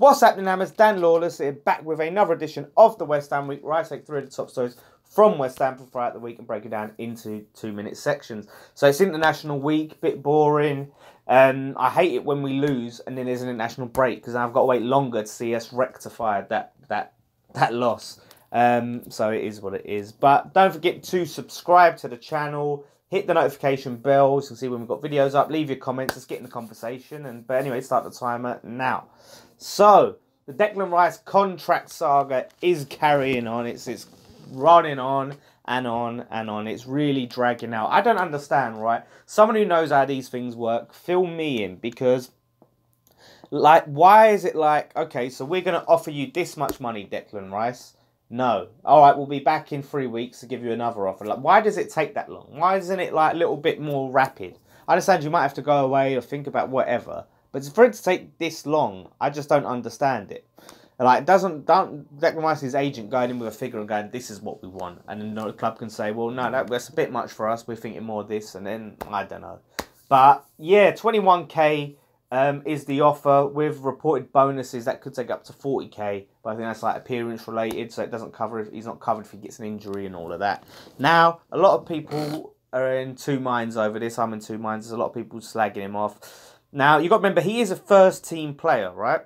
What's happening, Hammers? Dan Lawless here, back with another edition of the West Ham Week, where I take 3 of the top stories from West Ham throughout the week and break it down into 2-minute sections. So it's international week, bit boring. I hate it when we lose and then there's an international break, because I've got to wait longer to see us rectify that loss. So it is what it is. But don't forget to subscribe to the channel. Hit the notification bell so you can see when we've got videos up. Leave your comments. Let's get in the conversation. But anyway, start the timer now. So, the Declan Rice contract saga is carrying on. It's running on and on and on. It's really dragging out. I don't understand, right? Someone who knows how these things work, fill me in. Because, like, why is it like, okay, so we're going to offer you this much money, Declan Rice. No. All right, we'll be back in 3 weeks to give you another offer. Like, why does it take that long? Why isn't it, like, a little bit more rapid? I understand you might have to go away or think about whatever. But for it to take this long, I just don't understand it. Like, don't Declan Rice's agent going in with a figure and going, this is what we want. And then the club can say, well, no, that's a bit much for us. We're thinking more of this. And then, I don't know. But, yeah, 21k is the offer with reported bonuses. That could take up to 40k. But I think that's, like, appearance related. So it doesn't cover if he's not covered if he gets an injury and all of that. Now, a lot of people are in two minds over this. I'm in two minds. There's a lot of people slagging him off. Now, you've got to remember, he is a first-team player, right,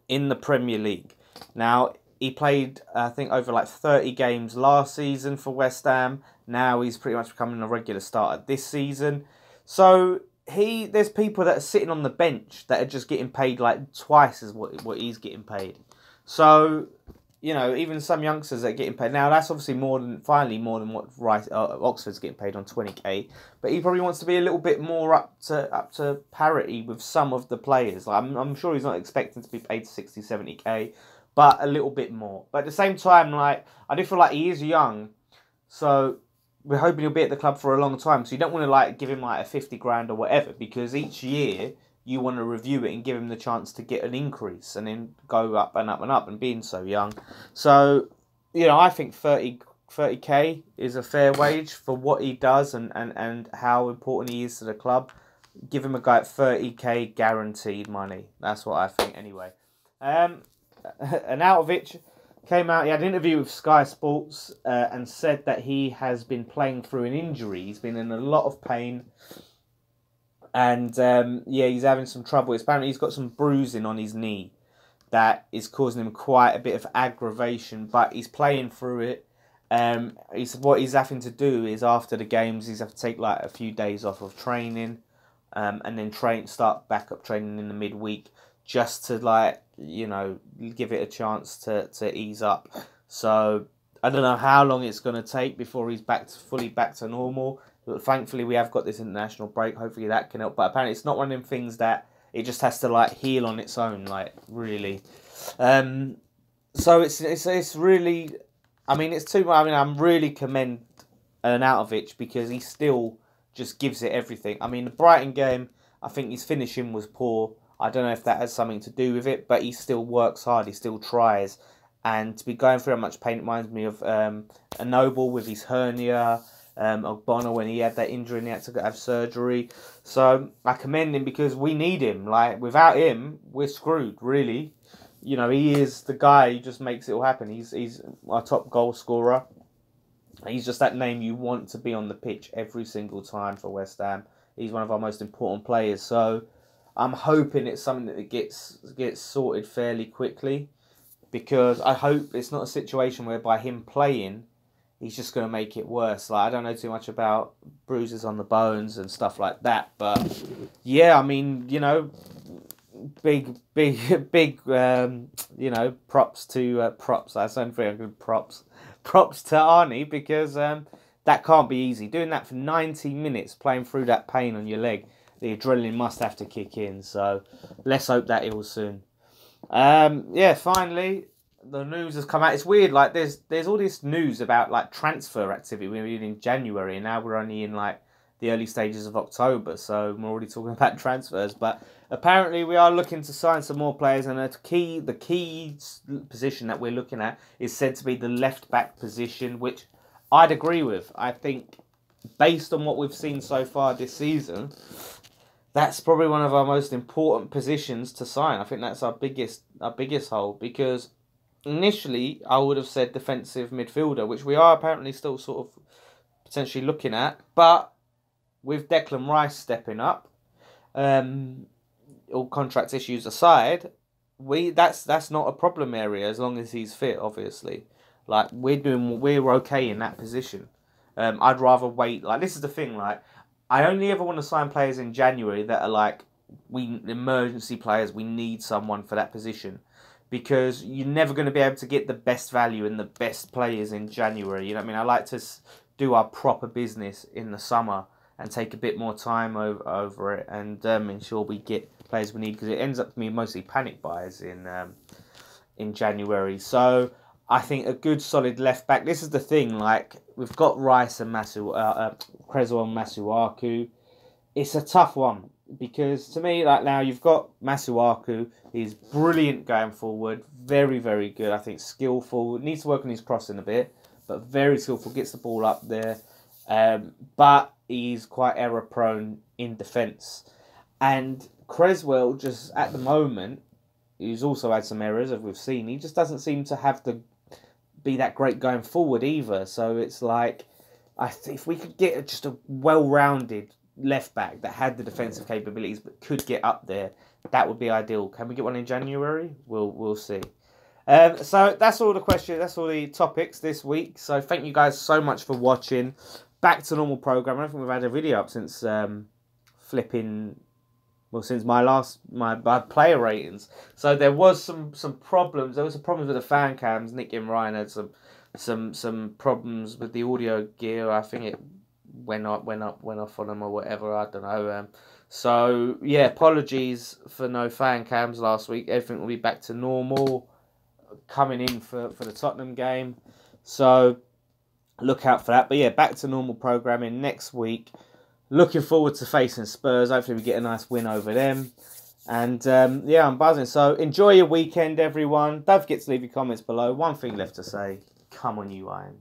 in the Premier League. Now, he played, I think, over like 30 games last season for West Ham. Now he's pretty much becoming a regular starter this season. So, there's people that are sitting on the bench that are just getting paid like twice as what he's getting paid. So, you know, even some youngsters that are getting paid. Now, that's obviously finally more than what Oxford's getting paid on 20k. But he probably wants to be a little bit more up to parity with some of the players. Like, I'm sure he's not expecting to be paid 60, 70k, but a little bit more. But at the same time, like, I do feel like he is young. So we're hoping he'll be at the club for a long time. So you don't want to, like, give him, like, a 50 grand or whatever. Because each year you want to review it and give him the chance to get an increase and then go up and up and up, and being so young. So, you know, I think 30k is a fair wage for what he does and how important he is to the club. Give him a go at 30k guaranteed money. That's what I think anyway. Arnautovic came out, he had an interview with Sky Sports and said that he has been playing through an injury. He's been in a lot of pain. And, yeah, he's having some trouble. Apparently, he's got some bruising on his knee that is causing him quite a bit of aggravation, but he's playing through it. What he's having to do is, after the games, he's have to take, like, a few days off of training, and then start back up training in the midweek, just to, like, you know, give it a chance to ease up. So, I don't know how long it's going to take before he's fully back to normal. But thankfully, we have got this international break. Hopefully, that can help. But apparently, it's not one of them things that it just has to, like, heal on its own, like, really. So it's really, I mean, it's too much. I mean, I'm really commend Arnautovic because he still just gives it everything. I mean, the Brighton game, I think his finishing was poor. I don't know if that has something to do with it, but he still works hard. He still tries. And to be going through how much pain, it reminds me of a Noble with his hernia. Ogbonna when he had that injury and he had to have surgery. So I commend him because we need him. Like, without him, we're screwed, really. You know, he is the guy who just makes it all happen. He's our top goal scorer. He's just that name you want to be on the pitch every single time for West Ham. He's one of our most important players. So I'm hoping it's something that gets sorted fairly quickly, because I hope it's not a situation whereby him playing, he's just going to make it worse. Like, I don't know too much about bruises on the bones and stuff like that. But, yeah, I mean, you know, big, you know, props to, I sound very good, props to Arnie, because that can't be easy. Doing that for 90 minutes, playing through that pain on your leg, the adrenaline must have to kick in. So, let's hope that heals soon. Yeah, finally, the news has come out. It's weird, like, there's all this news about, like, transfer activity. We were in January, and now we're only in, like, the early stages of October, so we're already talking about transfers. But apparently we are looking to sign some more players, and the key position that we're looking at is said to be the left-back position, which I'd agree with. I think, based on what we've seen so far this season, that's probably one of our most important positions to sign. I think that's our biggest hole, because initially I would have said defensive midfielder, which we are apparently still sort of potentially looking at, but with Declan Rice stepping up, all contract issues aside, that's not a problem area as long as he's fit. Obviously, like we're okay in that position. I'd rather wait. Like, this is the thing. Like, I only ever want to sign players in January that are like emergency players. We need someone for that position, because you're never going to be able to get the best value and the best players in January. You know what I mean? I like to do our proper business in the summer and take a bit more time over it, and ensure we get players we need, because it ends up being mostly panic buys in January. So I think a good solid left back. This is the thing. Like, we've got Rice and Creswell and Masuaku. It's a tough one, because to me, like, now you've got Masuaku. He's brilliant going forward. Very, very good. I think skillful. Needs to work on his crossing a bit, but very skillful. Gets the ball up there. But he's quite error prone in defence. And Creswell, just at the moment, he's also had some errors, as we've seen. He just doesn't seem to have be that great going forward either. So it's like, if we could get just a well-rounded left back that had the defensive capabilities but could get up there, that would be ideal. Can we get one in January? We'll see. So that's all the questions. That's all the topics this week. So thank you guys so much for watching. Back to normal program. I don't think we've had a video up since since my player ratings. So there was some problems. There was some problems with the fan cams. Nick and Ryan had some problems with the audio gear. I think it went off on them or whatever. I don't know. So yeah, apologies for no fan cams last week. Everything will be back to normal coming in for the Tottenham game. So look out for that. But yeah, back to normal programming next week. Looking forward to facing Spurs. Hopefully we get a nice win over them. And yeah, I'm buzzing. So enjoy your weekend, everyone. Don't forget to leave your comments below. One thing left to say. Come on, you Irons.